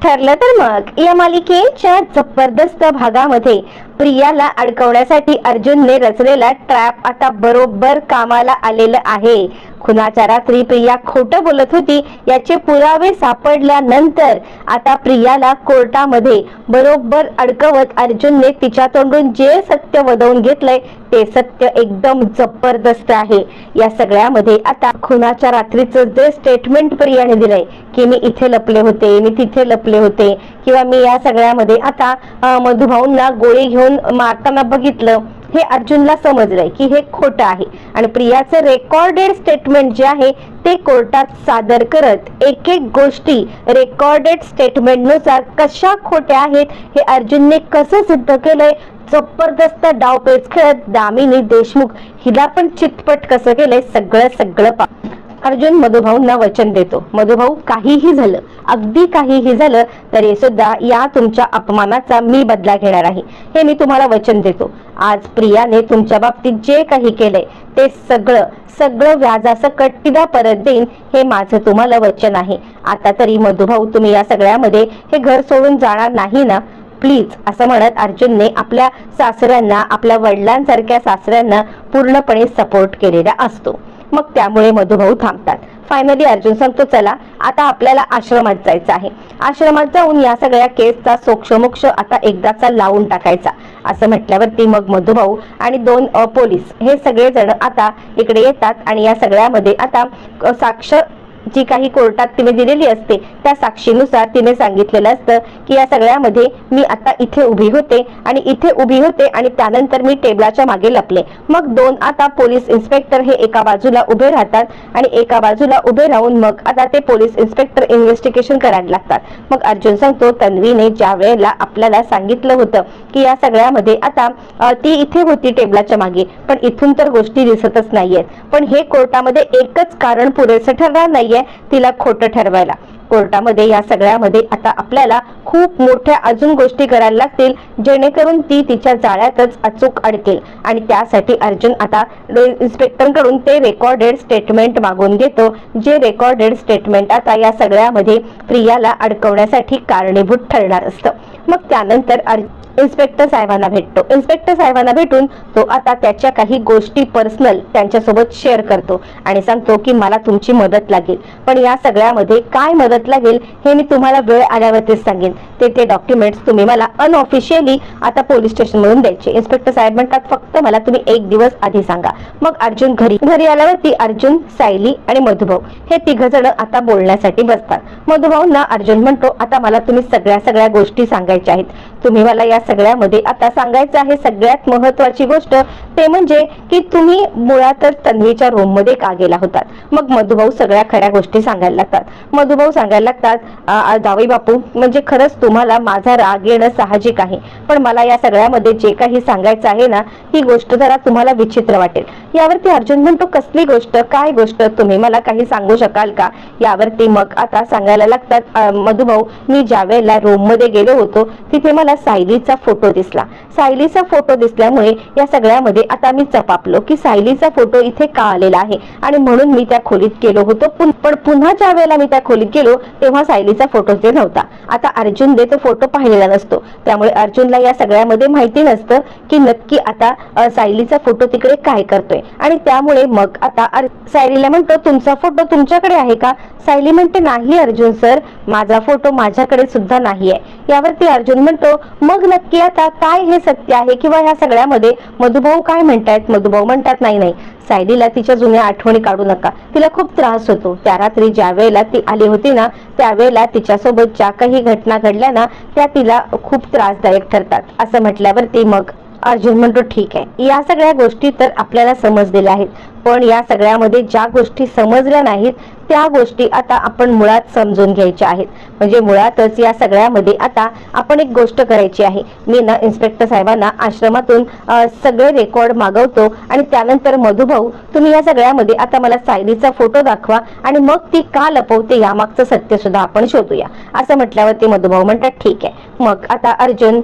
ठरलं तर मग या मालिकेच्या जबरदस्त भागामध्ये प्रियाला अडकवण्यासाठी अर्जुनने रचलेला ट्रॅप आता बरोबर कामाला आलेलं आहे। खुनाच्या रात्री प्रिया खोटं बोलत होती याचे पुरावे सापडल्यानंतर आता प्रियाला कोर्टामध्ये बरोबर अडकवत अर्जुनने तिच्या तोंडून जे सत्य वदवून घेतलंय ते सत्य एकदम जबरदस्त आहे। या सगळ्यामध्ये आता खुनाच्या रात्रीचं जे स्टेटमेंट प्रियाने दिलंय की मी इथे लपले होते, मी तिथे लपले होते, किंवा मी या सगळ्यामध्ये आता मधुभाऊंना गोळी घेऊन मारताना बघितलं, हे अर्जुनला समजलंय की हे खोटं आहे। आणि प्रियाचं रेकॉर्डेड स्टेटमेंट जे आहे ते कोर्टात सादर करत एक एक गोष्टी रेकॉर्डेड स्टेटमेंट नुसार कशा खोट्या आहेत हे अर्जुनने कसं सिद्ध केलंय, जबरदस्त डावपेच खेळत दामिनी देशमुख हिला पण चितपट कसं केलंय सगळं अर्जुन मधुभाऊंना वचन देतो, मधुभाऊ काहीही झालं, अगदी काहीही झालं तरी सुद्धा या तुमच्या अपमानाचा मी बदला घेणार आहे, हे मी तुम्हाला वचन देतो। आज प्रियाने तुमच्या बाबतीत जे काही केलंय ते सगळं व्याजासकट तिला परत देईन, हे माझं तुम्हाला वचन आहे। आता तरी मधुभाऊ तुम्ही या सगळ्यामध्ये हे घर सोडून जाणार नाही ना प्लीज, असं म्हणत अर्जुनने आपल्या सासऱ्यांना, आपल्या वडिलांसारख्या सासऱ्यांना पूर्णपणे सपोर्ट केलेला असतो। मग त्यामुळे मधुभाऊ थांबतात। फायनली अर्जुन सांगतो चला आता आपल्याला आश्रमात जायचं आहे, आश्रमात जाऊन या सगळ्या केसचा सोक्षमोक्ष आता एकदाचा लावून टाकायचा, असं म्हटल्यावरती मग मधुभाऊ आणि 2 पोलीस हे सगळे जण आता इकडे येतात आणि या सगळ्यामध्ये आता साक्ष जी काही कोर्टात तिने दिलेली असते त्या साक्षीनुसार तिने सांगितलेलं असतं की या सगळ्यामध्ये मी आता इथे उभी होते आणि त्यानंतर मी टेबलाच्या मागे लपले। मग 2 आता पोलीस इन्स्पेक्टर हे एका बाजूला उभे राहतात आणि एका बाजूला उभे राहून मग आता ते पोलीस इन्स्पेक्टर इन्व्हेस्टिगेशन करायला लागतात। मग अर्जुन सांगतो तन्वीने ज्या वेळेला आपल्याला सांगितलं होतं की या सगळ्यामध्ये आता ती इथे होती टेबलाच्या मागे, पण इथून तर गोष्टी दिसतच नाहीयेत, पण हे कोर्टामध्ये एकच कारण पुरेसं ठरणार नाहीये तिला खोटं ठरवायला। कोर्टामध्ये या सगळ्यामध्ये आता आपल्याला खूप मोठ्या अजून गोष्टी करायला लागतील जेणेकरून ती तिच्या जाळ्यातच अचूक अडकेल, आणि त्यासाठी अर्जुन आता इन्स्पेक्टरकडून ते रेकॉर्डेड स्टेटमेंट मागून घेतो, जे रेकॉर्डेड स्टेटमेंट आता या सगळ्यामध्ये प्रियाला अडकवण्यासाठी कारणीभूत ठरणार असतं। मग त्यानंतर इन्स्पेक्टर साहेबांना भेटतो। इन्स्पेक्टर साहेबांना भेटून तो आता त्याच्या काही गोष्टी पर्सनल त्यांच्यासोबत शेअर करतो आणि सांगतो की मला तुमची मदत लागेल, पण या सगळ्यामध्ये काय मदत लागेल हे मी तुम्हाला वेळ आल्यावरतीच सांगेन, ते डॉक्युमेंट्स तुम्ही मला अनऑफिशियली आता पोलीस स्टेशन मधून द्यायचे। इन्स्पेक्टर साहेब म्हणतात फक्त मला तुम्ही 1 दिवस आधी सांगा। मग अर्जुन घरी आल्यावरती अर्जुन, सायली आणि मधुभाऊ हे 3 जण आता बोलण्यासाठी बसतात। मधुभाऊंना अर्जुन म्हणतो आता मला तुम्ही सगळ्या गोष्टी सांगायच्या आहेत, तुम्ही मला या सगळ्यामध्ये आता सांगायचं आहे सगळ्यात महत्त्वाची गोष्ट ते म्हणजे की तुम्ही मुळातच तन्वीच्या रूम मध्ये का गेला होतात। मग मधुभाऊ सगळ्या खऱ्या गोष्टी सांगायला लागतात। मधुभाऊ सांगायला लागतात जावई बापू म्हणजे खरंच तुम्हाला माझा राग येणं साहजिक आहे, पण मला या सगळ्यामध्ये जे काही सांगायचं आहे ना ही गोष्ट जरा तुम्हाला विचित्र वाटेल। यावरती अर्जुन म्हणतो कसली गोष्ट, काय गोष्ट, तुम्ही मला काही सांगू शकाल का। यावरती मग आता सांगायला लागतात मधुभाऊ मी ज्या वेळेला रूम मध्ये गेलो होतो तिथे मला सायलीचा फोटो दिसला, सायलीचा फोटो दिसल्यामुळे या सगळ्यामध्ये आता मी चपापलो की सायलीचा फोटो इथे का आलेला आहे आणि म्हणून मी त्या खोलीत गेलो होतो, पण पुन्हा ज्या वेळेला मी त्या खोलीत गेलो तेव्हा सायलीचा फोटो जे नव्हता। आता अर्जुन तो फोटो पाहिलेला नसतो, त्यामुळे अर्जुनला या सगळ्यामध्ये माहिती नसतं की नक्की आता सायलीचा फोटो तिकडे काय करतोय, आणि त्यामुळे मग आता सायलीला म्हणतो तुमचा फोटो तुमच्याकडे आहे का। सायली म्हणते नाही अर्जुन सर, माझा फोटो माझ्याकडे सुद्धा नाहीये। यावरती अर्जुन म्हणतो मग नक्की आता काय हे सत्य आहे किंवा ह्या सगळ्यामध्ये मधुभाऊ काय म्हणतायत। मधुभाऊ म्हणतात नाही सायलीला तिच्या जुन्या आठवणी काढू नका, तिला खूप त्रास होतो, त्या रात्री ज्या वेळेला ती आली होती ना त्यावेळेला तिच्यासोबत ज्या काही घटना घडल्या ना त्या तिला खूप त्रासदायक ठरतात, असं म्हटल्यावरती मग अर्जुन म्हणतो ठीक आहे, या सगळ्या गोष्टी तर आपल्याला समजलेल्या आहेत, पण या सगळ्यामध्ये ज्या गोष्टी समजल्या नाहीत त्या गोष्टी आता आपण मुळात समजून घ्यायच्या आहेत। म्हणजे मुळातच या सगळ्यामध्ये आता आपण एक गोष्ट करायची आहे। मी ना इन्स्पेक्टर साहेबांना आश्रमातून सगळे रेकॉर्ड मागवतो आणि त्यानंतर मधुभाऊ तुम्ही या सगळ्यामध्ये आता मला सायलीचा फोटो दाखवा आणि मग ती का लपवते यामागचं सत्य सुद्धा आपण शोधूया, असं म्हटल्यावर ते मधुभाऊ म्हणतात ठीक आहे। मग आता अर्जुन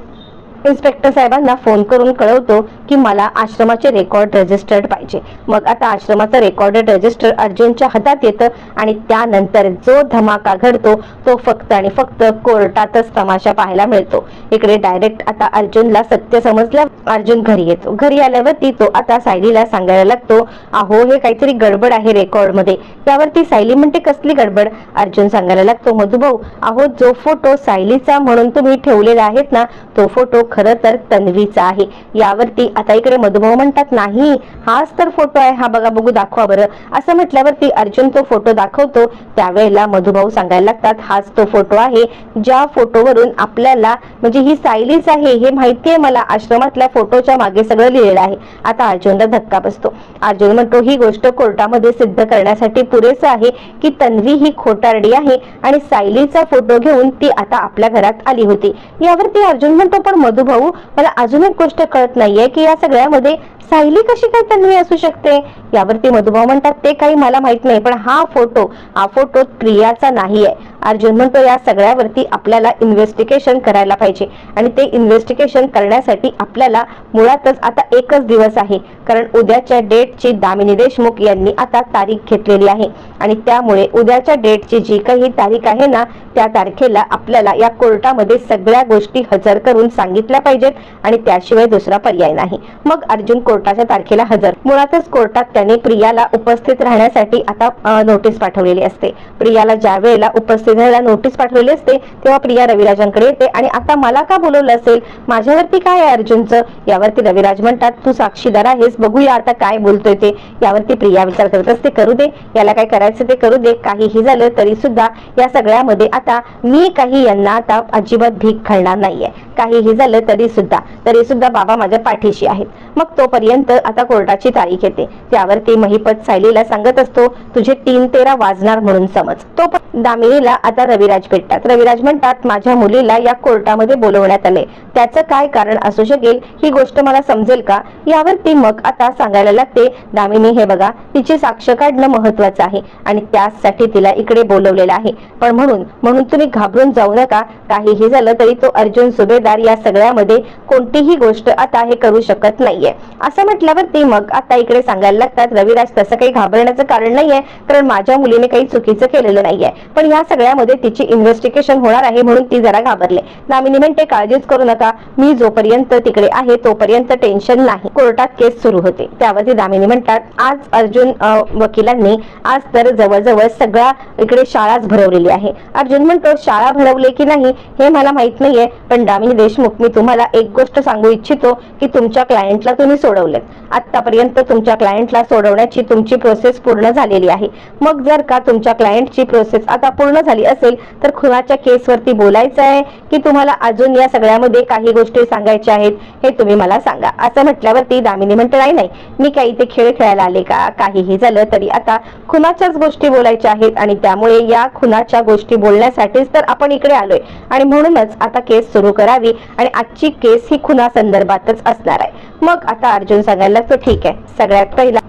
इन्स्पेक्टर साहेबांना फोन करून कळवतो की मला आश्रमाचे रेकॉर्ड रजिस्टर्ड पाहिजे। मग आता आश्रमाचं रेकॉर्डेड रजिस्टर अर्जुनच्या हातात येतं आणि त्यानंतर जो धमाका घडतो तो फक्त आणि फक्त कोर्टातच तमाशा पाहायला मिळतो। इकडे डायरेक्ट आता अर्जुनला सत्य समजलं। अर्जुन घरी येतो। घरी आल्यावरती तो आता सायलीला सांगायला लागतो, अहो हे काहीतरी गडबड आहे रेकॉर्ड मध्ये। त्यावरती सायली म्हणते, कसली गडबड? अर्जुन सांगायला लागतो, मधुभाऊ अहो जो फोटो सायलीचा म्हणून तुम्ही ठेवलेला आहेत ना, तो फोटो खरं तर तन्वीचा आहे। यावरती आता इकडे मधुभाऊ म्हणतात, नाही हाच तर फोटो आहे, हा बघा, बघू, दाखवा बरं। असं म्हटल्यावरती अर्जुन तो फोटो दाखवतो। त्यावेळेला मधुभाऊ सांगायला लागतात, हाच तो फोटो आहे ज्या फोटोवरून आपल्याला म्हणजे ही सायलीच आहे हे माहितीये मला, आश्रमातल्या फोटोच्या मागे सगळं लिहिलेलं आहे। आता अर्जुनला धक्का बसतो। अर्जुन म्हणतो, ही गोष्ट कोर्टामध्ये सिद्ध करण्यासाठी पुरेसं आहे की तन्वी ही खोटारडी आहे आणि सायलीचा फोटो घेऊन ती आता आपल्या घरात आली होती। यावरती अर्जुन म्हणतो, पण मधुभाऊ मला अजून एक गोष्ट कळत नाहीये की या सगळ्यामध्ये सायली कशी काय तन्वी असू शकते? यावरती मधुभाऊ म्हणतात, ते काही मला माहित नाही, पण हा फोटो प्रियाचा नाहीये। अर्जुन म्हणतो, या सगळ्यावरती आपल्याला इन्व्हेस्टिगेशन करायला पाहिजे आणि ते इन्व्हेस्टिगेशन करण्यासाठी आपल्याला मुळातच आता एकच दिवस आहे, कारण उद्याच्या डेटची दामिनी देशमुख यांनी आता तारीख घेतलेली आहे आणि त्यामुळे उद्याच्या डेटची जी काही तारीख आहे ना, त्या तारखेला आपल्याला या कोर्टामध्ये सगळ्या गोष्टी हजर करून सांगितल्या पाहिजेत आणि त्याशिवाय दुसरा पर्याय नाही। मग अर्जुन कोर्टाच्या तारखेला हजर। मुळातच कोर्टात त्याने प्रियाला उपस्थित राहण्यासाठी आता नोटीस पाठवलेली असते। प्रियाला ज्या वेळेला उपस्थित राहायला नोटीस पाठवलेली असते तेव्हा प्रिया रविराजांकडे येते आणि आता मला का बोलवलं असेल, माझ्यावरती काय आहे अर्जुनचं? यावरती रविराज म्हणतात, तू साक्षीदार आहेस, बघूया आता काय बोलतोय ते। यावरती प्रिया विचार करत असते, करू दे, याला काय करायचं ते करू दे, काहीही झालं तरी सुद्धा या सगळ्यामध्ये आता मी काही यांना आता अजिबात भीक घालणार नाहीये। काहीही झालं तरी सुद्धा बाबा माझ्या पाठीशी आहेत। मग तोपर्यंत आता कोर्टाची तारीख येते। त्यावरती महिपत सायलीला सांगत असतो, तुझे 3:13 वाजणार म्हणून समज। तो दामिनीला आता रविराज भेटतात। रविराज म्हणतात, माझ्या मुलीला या कोर्टामध्ये बोलवण्यात आले, त्याचं काय कारण असू शकेल ही गोष्ट मला समजेल का? यावरती मग आता सांगायला लागते, दामिनी हे बघा, तिची साक्ष काढणं महत्वाचं आहे आणि त्यासाठी तिला इकडे बोलवलेलं आहे, पण म्हणून तुम्ही घाबरून जाऊ नका। काहीही झालं तरी तो अर्जुन सुभेदार या सगळ्यामध्ये कोणतीही गोष्ट आता हे करू शकत नाहीये। असं म्हटल्यावरती मग आता इकडे सांगायला लागतात, रविराज तसं काही घाबरण्याचं कारण नाहीये, कारण माझ्या मुलीने काही चुकीचं केलेलं नाहीये, पण या सगळ्यामध्ये तिची इन्व्हेस्टिगेशन होणार आहे म्हणून ती जरा घाबरले। दामिनी म्हणते, काळजीच करू नका, मी जोपर्यंत तिकडे आहे तोपर्यंत टेन्शन नाही। कोर्टात केस सुरू होते। त्यावरती दामिनी म्हणतात, आज अर्जुन वकिलांनी आज तर जवळजवळ सगळा इकडे शाळाच भरवलेली आहे। अर्जुन म्हणतो, शाळा भरवले की नाही हे मला माहित नाहीये, पण दामिनी देशमुख मी तुम्हाला एक गोष्ट सांगू इच्छितो की तुमच्या क्लायंटला तुम्ही सोडवलेत। आतापर्यंत तुमच्या क्लायंटला सोडवण्याची तुमची प्रोसेस पूर्ण झालेली आहे। मग जर का तुमच्या क्लायंटची प्रोसेस आता पूर्ण झाली असेल तर खुनाच्या केसवरती बोलायचं आहे की तुम्हाला अजून या सगळ्यामध्ये काही गोष्टी सांगायच्या आहेत हे तुम्ही मला सांगा। असं म्हटल्यावरती दामिनी म्हणते, नाही, मी काही ते खेळ खेळायला आले का? काहीही झालं तरी आता खुनाच्याच गोष्टी बोलायच्या आहेत आणि त्यामुळे या खुनाच्या गोष्टी बोलण्यासाठीच तर आपण इकडे आलोय आणि म्हणूनच आता केस सुरू करावी आणि आजची केस ही खुना संदर्भातच असणार आहे। मग आता अर्जुन सांगायला लागतो, ठीक आहे, सगळ्यात पहिला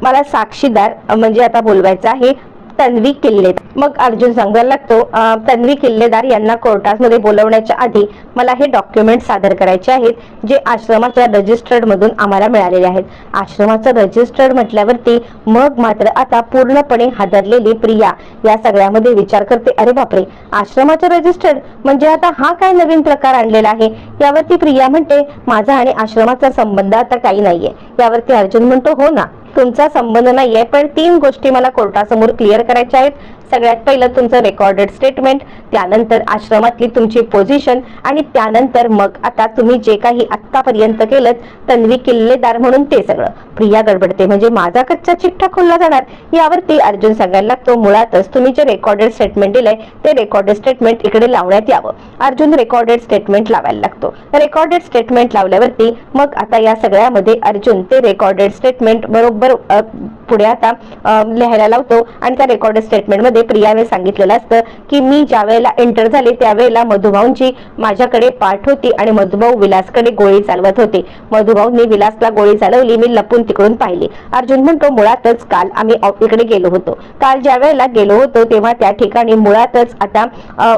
मला साक्षीदार म्हणजे आता बोलवायचं आहे तन्वी किल्लेदार। मग अर्जुन सांगायला लागतो, तन्वी किल्लेदार यांना कोर्टामध्ये बोलवण्याच्या आधी मला हे डॉक्युमेंट सादर करायचे आहेत जे आश्रमाच्या रजिस्टर्ड मधून आम्हाला मिळालेले आहेत। आश्रमाचं रजिस्टर्ड म्हटल्यावरती मग मात्र आता पूर्णपणे हादरलेली प्रिया या सगळ्यामध्ये विचार करते, अरे बापरे, आश्रमाचं रजिस्टर्ड म्हणजे आता हा काय नवीन प्रकार आणलेला आहे? यावरती प्रिया म्हणते, माझा आणि आश्रमाचा संबंध आता काही नाहीये। यावरती अर्जुन म्हणतो, हो ना, तुमचा संबंध नाहीये, पण 3 गोष्टी मला कोर्टासमोर क्लिअर करायच्या आहेत। सगळ्यात पहिलं तुमचं रेकॉर्डेड स्टेटमेंट, त्यानंतर आश्रमातली तुमची पोझिशन आणि त्यानंतर मग आता तुम्ही जे काही आतापर्यंत केलं तन्वी किल्लेदार म्हणून ते सगळं। प्रिया गडबडते, म्हणजे माझा कच्चा चिठ्ठा खोलला जाणार? यावरती अर्जुन सांगायला लागतो, मुळातच तुम्ही जे रेकॉर्डेड स्टेटमेंट दिलंय ते रेकॉर्डेड स्टेटमेंट इकडे लावण्यात यावं। अर्जुन रेकॉर्डेड स्टेटमेंट लावायला लागतो। रेकॉर्डेड स्टेटमेंट लावल्यावरती मग आता या सगळ्यामध्ये अर्जुन ते रेकॉर्डेड स्टेटमेंट बरोबर पुढे आता लिहायला लावतो आणि त्या रेकॉर्डेड स्टेटमेंटमध्ये प्रियाने सांगितलेलं असतं की मी ज्या वेळेला एंटर झाले त्यावेळेला मधुभाऊंची माझ्याकडे पाठ होती आणि मधुभाऊ विलासकडे गोळी चालवत होते. मधुभाऊंनी विलासला गोळी चालवली, मी लपून तिकडून पाहिली. अर्जुन म्हणतो मुळातच काल आम्ही इकडे गेलो होतो. काल ज्या वेळेला गेलो होतो तेव्हा त्या ठिकाणी मुळातच आता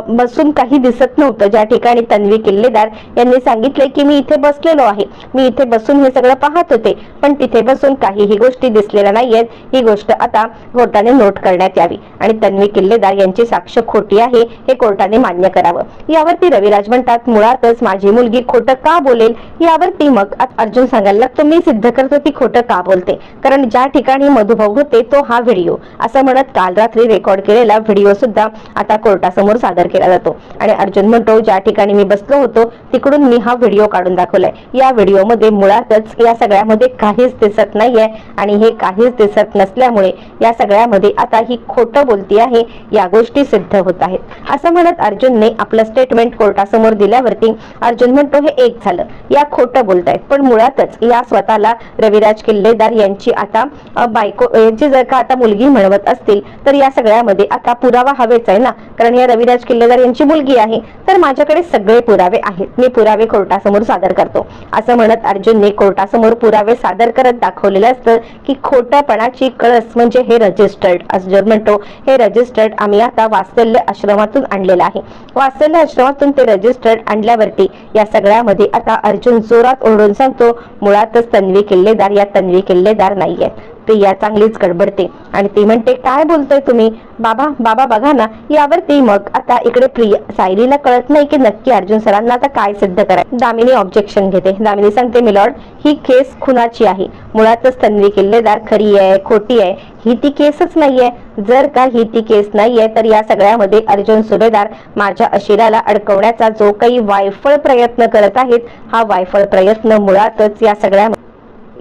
बसून काही दिसत नव्हतं. ज्या ठिकाणी तन्वी किल्लेदार यांनी सांगितले की मी इथे बसलेलो आहे, मी इथे बसून हे सगळं पाहत होते, पण तिथे बसून काहीही गोष्टी दिसलेल्या नाहीयेत. ही गोष्ट आता कोर्टाने नोट करण्यात यावी आणि तन्वी किल्लेदार यांची साक्ष खोटी आहे हे कोर्टाने मान्य करावं. यावरती रविराज म्हणतात मुळातच माझी मुलगी खोटं का बोलेल. यावरती मग अर्जुन सांगायला लागतो मी सिद्ध करतो ती खोटं का बोलते, कारण ज्या ठिकाणी मधुभाऊ होते तो हा व्हिडिओ, असं म्हणत काल रात्री रेकॉर्ड केलेला व्हिडिओ सुद्धा आता कोर्टासमोर सादर केला जातो. आणि अर्जुन म्हणतो ज्या ठिकाणी मी बसलो होतो तिकडून मी हा व्हिडिओ काढून दाखवलाय. या व्हिडिओमध्ये मुळातच या सगळ्यामध्ये काहीच दिसत नाहीये आणि हे काहीच दिसत नसल्यामुळे या सगळ्यामध्ये आता ही खोटं बोलती आहे या गोष्टी सिद्ध होत आहेत. असं म्हणत अर्जुनने आपलं स्टेटमेंट कोर्टासमोर दिल्यावरती अर्जुन म्हणतो हे एक झालं, या खोटं बोलतायत, पण मुळातच या स्वतःला रविराज किल्लेदार यांची आता बायको यांची जर का आता मुलगी म्हणवत असतील तर या सगळ्यामध्ये आता पुरावा हवेच आहे ना, कारण या रविराज किल्लेदार यांची मुलगी आहे. तर माझ्याकडे सगळे पुरावे आहेत, मी पुरावे कोर्टासमोर सादर करतो. असं म्हणत अर्जुनने कोर्टासमोर पुरावे सादर करत दाखवलेलं असतं की खोटपणाची कळस म्हणजे हे रजिस्टर्ड. अर्जुन म्हणतो हे रजिस्टर्ड आम्ही आता वात्सल्य आश्रमातून आणलेलं आहे. वात्सल्य आश्रमातून ते रजिस्टर्ड आणल्यावरती या सगळ्यामध्ये आता अर्जुन जोरात ओरडून सांगतो मुळातच तन्वी किल्लेदार या तन्वी किल्लेदार नाहीये. प्रिया चांगलीच गडबडते आणि ती म्हणते काय बोलतोय तुम्ही बाबा, बाबा बघा ना. यावरती मग आता इकडे प्रिया सायलीला कळत नाही की नक्की अर्जुन सरांना आता काय सिद्ध करायचं. दामिनी ऑब्जेक्शन घेते. दामिनी सांगते मिलॉर्ड ही केस खुनाची आहे, मुळातच तन्वी किल्लेदार खरी आहे खोटी आहे ही ती केसच नाहीये. जर का ही ती केस नाहीये तर या सगळ्यामध्ये अर्जुन सुभेदार माझ्या अशिराला अडकवण्याचा जो काही वायफळ प्रयत्न करत आहेत हा वायफळ प्रयत्न मुळातच या सगळ्या.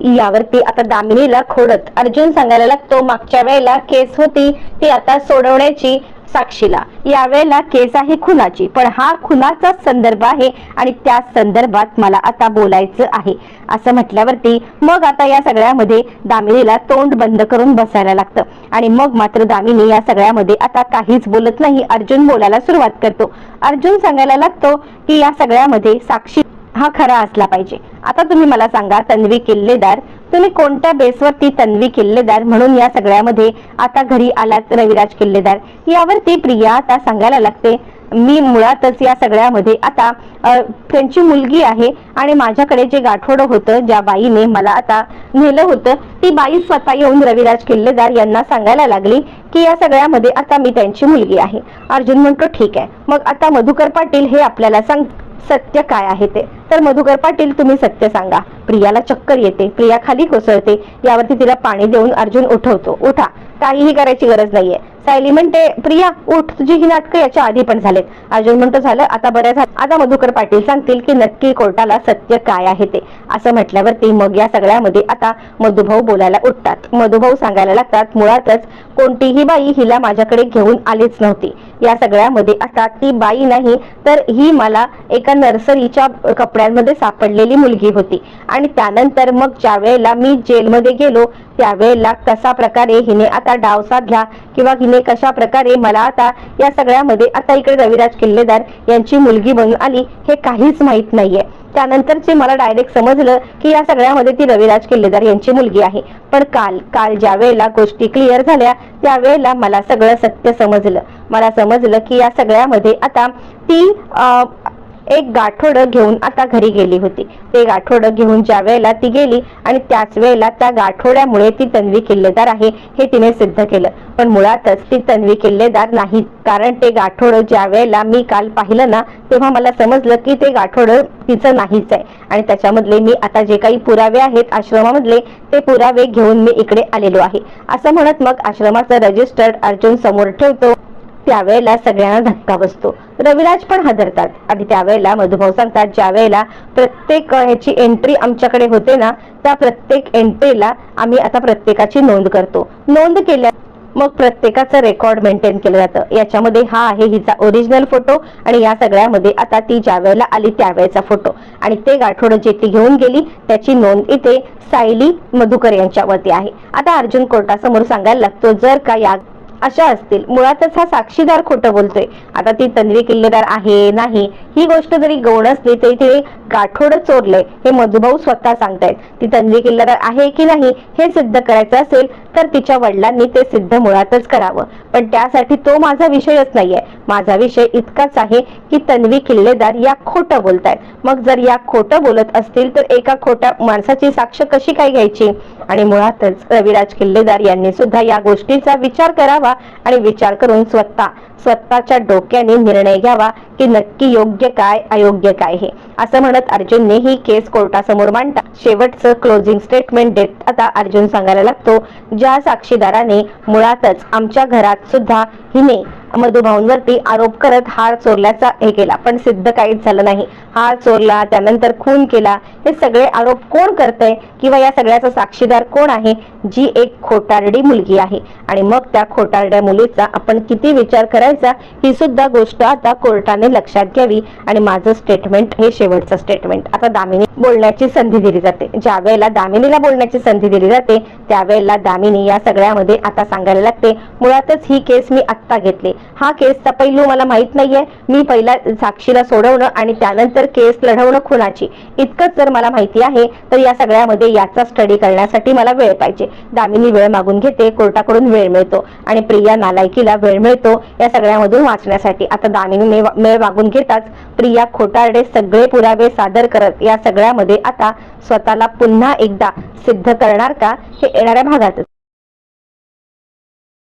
यावरती आता दामिनीला खोडत अर्जुन सांगायला लागतो मागच्या वेळेला केस होती ती आता सोडवण्याची साक्षीला, यावेळेला केस आहे खुनाची, पण हा खुनाचा संदर्भ आहे आणि त्या संदर्भात मला आता बोलायचं आहे. असं म्हटल्यावरती मग आता या सगळ्यामध्ये दामिनीला तोंड बंद करून बसायला लागतं आणि मग मात्र दामिनी या सगळ्यामध्ये आता काहीच बोलत नाही. अर्जुन बोलायला सुरुवात करतो. अर्जुन सांगायला लागतो की या सगळ्यामध्ये साक्षी हा खरा असला पाहिजे. आता तुम्ही मला सांगा तन्वी किल्लेदार, तुम्ही कोणत्या बेसवरती तन्वी किल्लेदार म्हणून या सगळ्यामध्ये आता घरी आलात रविराज किल्लेदार. यावरती प्रिया आता सांगायला लागते मी मुळातच या सगळ्यामध्ये आता त्यांची मुलगी आहे आणि माझ्याकडे जे गाठोडं होतं ज्या बाईने मला आता नेलं होतं ती बाई स्वतः येऊन रविराज किल्लेदार यांना सांगायला लागली की या सगळ्यामध्ये आता मी त्यांची मुलगी आहे. अर्जुन म्हणतो ठीक आहे, मग आता मधुकर पाटील हे आपल्याला सांग सत्य काय आहे ते. तर मधुकर पाटील तुम्ही सत्य सांगा. प्रियाला चक्कर येते, प्रिया खाली कोसळते. यावरती तिला पाणी देऊन अर्जुन उठवतो. उठा, काहीही करायची गरज नाहीये. सायली म्हणते प्रिया उठ, तुझी ही नाटकं याच्या आधी पण झालेत. अर्जुन म्हणतो झालं आता बरं झालं. आता मधुकर पाटील सांगतील की नक्की कोर्टाला सत्य काय आहे ते. असं म्हटल्यावरती मग या सगळ्यामध्ये आता मधुभाऊ बोलायला उठतात. मधुभाऊ सांगायला लागतात मुळातच कोणतीही बाई हिला माझ्याकडे घेऊन आलीच नव्हती. या सगळ्यामध्ये आता ती बाई नाही तर ही मला एका नर्सरीच्या कपड्यांमध्ये सापडलेली मुलगी होती आणि त्यानंतर मग ज्या वेळेला मी जेलमध्ये गेलो त्यावेळेला कशा प्रकारे हिने आता डाव साधला किंवा हिने कशा प्रकारे मला आता या सगळ्यामध्ये आता इकडे रविराज किल्लेदार यांची मुलगी बनून आली हे काहीच माहित नाहीये. त्यानंतरचे मला डायरेक्ट समजलं की या सगळ्यामध्ये ती रविराज किल्लेदार यांची मुलगी आहे. पण काल ज्या वेळेला गोष्टी क्लिअर झाल्या त्यावेळेला मला सगळं सत्य समजलं. मला समजलं की या सगळ्यामध्ये आता ती एक गाठोडं घेऊन आता घरी गेली होती. ते गाठोडं घेऊन ज्या वेळेला ती गेली आणि त्याच वेळेला त्या गाठोड्यामुळे ती तन्वी किल्लेदार आहे हे तिने सिद्ध केलं. पण मुळातच ती तन्वी किल्लेदार नाही, कारण ते गाठोडं ज्या वेळेला मी काल पाहिलं ना तेव्हा मला समजलं की ते गाठोडं तिचं नाहीच आहे आणि त्याच्यामधले मी आता जे काही पुरावे आहेत आश्रमामधले ते पुरावे घेऊन मी इकडे आलेलो आहे. असं म्हणत मग आश्रमाचं रजिस्टर्ड अर्जुन समोर ठेवतो. त्यावेळेला सगळ्यांना धक्का बसतो. रविराज पण हादरतात आणि त्यावेळेला मधुभाऊ सांगतात ज्या वेळेला प्रत्येक ह्याची एंट्री आमच्याकडे होते ना त्या प्रत्येक एंट्रीला आम्ही आता प्रत्येकाची नोंद करतो. नोंद केल्या मग प्रत्येकाचं रेकॉर्ड मेंटेन केलं जातं. याच्यामध्ये हा आहे हिचा ओरिजिनल फोटो आणि या सगळ्यामध्ये आता ती ज्या वेळेला आली त्यावेळेचा फोटो आणि ते गाठोडं जे ती घेऊन गेली त्याची नोंद इथे सायली मधुकर यांच्यावरती आहे. आता अर्जुन कोर्टासमोर सांगायला लागतो जर का या अशा असतील, मुळातच हा साक्षीदार खोटं बोलतोय. आता ती तन्वी किल्लेदार आहे नाही ही गोष्ट जरी गौण असली तरी ते गाठोडं चोरलंय हे मधुभाऊ स्वतः सांगतायत. ती तन्वी किल्लेदार आहे की नाही हे सिद्ध करायचं असेल तर तिच्या वडिलांनी ते सिद्ध मुळातच करावं. पण त्यासाठी तो माझा विषयच नाहीये. माझा विषय इतकाच आहे की तन्वी किल्लेदार या खोटं बोलतायत. मग जर या खोटं बोलत असतील तर एका खोट्या माणसाची साक्ष कशी काय घ्यायची? आणि मुळातच रविराज किल्लेदार यांनी सुद्धा या गोष्टीचा विचार करावा आणि विचार करून स्वतःच्या डोक्याने निर्णय घ्यावा की नक्की योग्य काय अयोग्य काय हे. असं म्हणत अर्जुनने ही केस कोर्टासमोर मांडता शेवटचं क्लोजिंग स्टेटमेंट देत आता अर्जुन सांगायला लागतो ज्या साक्षीदाराने मुळातच आमच्या घरात सुद्धा हिने मधुभाऊंवरती आरोप करत हार चोरल्याचा हे केला पण सिद्ध काहीच झालं नाही. हार चोरला त्यानंतर खून केला हे सगळे आरोप कोण करतंय किंवा या सगळ्याचा साक्षीदार कोण आहे? जी एक खोटारडी मुलगी आहे. आणि मग त्या खोटारड्या मुलीचा आपण किती विचार करायचा ही सुद्धा गोष्ट आता कोर्टाने लक्षात घ्यावी. आणि माझं स्टेटमेंट हे शेवटचं स्टेटमेंट. आता दामिनी बोलण्याची संधी दिली जाते. ज्या वेळेला दामिनीला बोलण्याची संधी दिली जाते त्यावेळेला दामिनी या सगळ्यामध्ये आता सांगायला लागते मुळातच ही केस मी आत्ता घेतली. हा केसचा पैलू मला माहित नाहीये. मी पहिला साक्षीला सोडवणं आणि त्यानंतर केस लढवणं खुनाची इतकंच जर मला माहिती आहे तर या सगळ्यामध्ये याचा स्टडी करण्यासाठी मला वेळ पाहिजे. दामिनी वेळ मागून घेते. कोर्टाकडून वेळ मिळतो आणि प्रिया नालायकीला वेळ मिळतो या सगळ्यामधून वाचण्यासाठी. आता दामिनीने वेळ मागून घेताच प्रिया खोटारडे सगळे पुरावे सादर करत या सगळ्यामध्ये आता स्वतःला पुन्हा एकदा सिद्ध करणार का हे येणाऱ्या भागातच